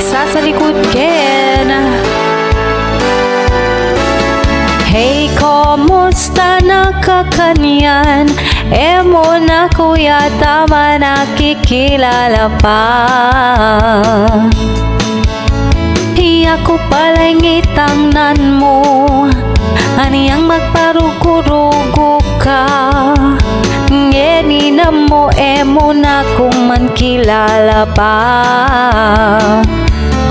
sa likod ken. Hey, kumusta na kakanyan? Emo na kuya tama nakikilala pa. Ako pala'y ngitangnan mo, aniyang magparugo-rugo ka. Ngeni na mo, emo na kung man kilala pa.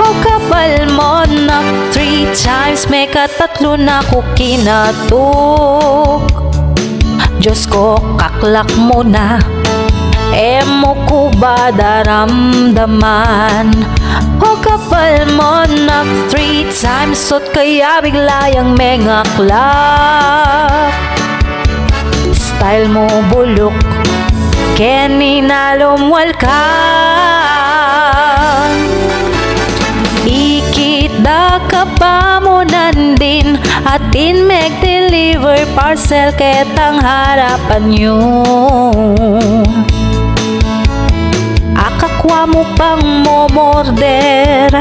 O kapal mo na 3 times, may katatlo na ko kinatok. Diyos ko, kaklak mo na, emo ko ba daramdaman? O kapal mo na 3 times, sot kaya bigla yung mengaklak. Style mo bulok, keni nalumwal ka. Ikita ka pa mo nandin, atin mag-deliver parcel ketang harapan nyo. Akakwa mo pang momorder,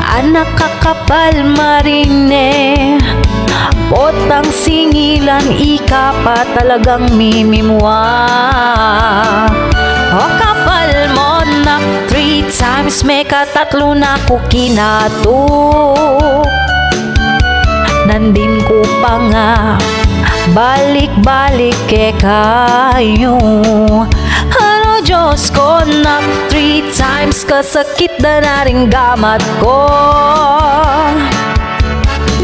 anak kakapal marine. Potang singilan, ika pa talagang mimimwa. O kapal mo na 3 times, may katatlo na ko kinatok. Nandin ko pa nga, balik-balik kayo. Diyos ko na 3 times, kasakit na rin gamat ko.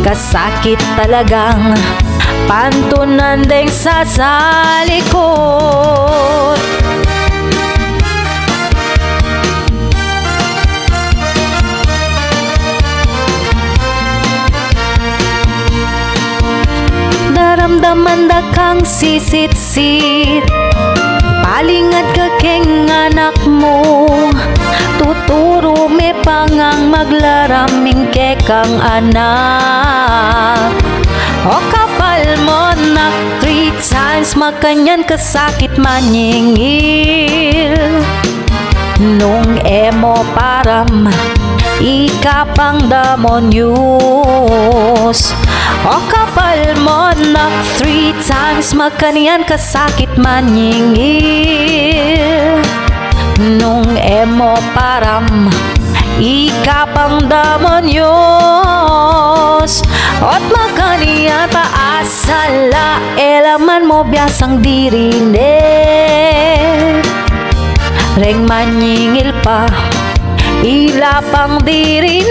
Kasakit talagang pantunan ding sa salikod. Daramdaman da kang sisit-sit, palingad ka keng anak mo. Tuturo me pangang maglaraming kekang anak. O kapal mo na 3 times, makanyan kasakit maningil. Nung emo param, ika pang demonyos. O kapal mo na 3 times, makanyan kasakit maningil. Nung emo param, ika pang demonyos. At makaniya taasala, elaman mo biasang dirine. Reng manyingil pa, ila pang dirine.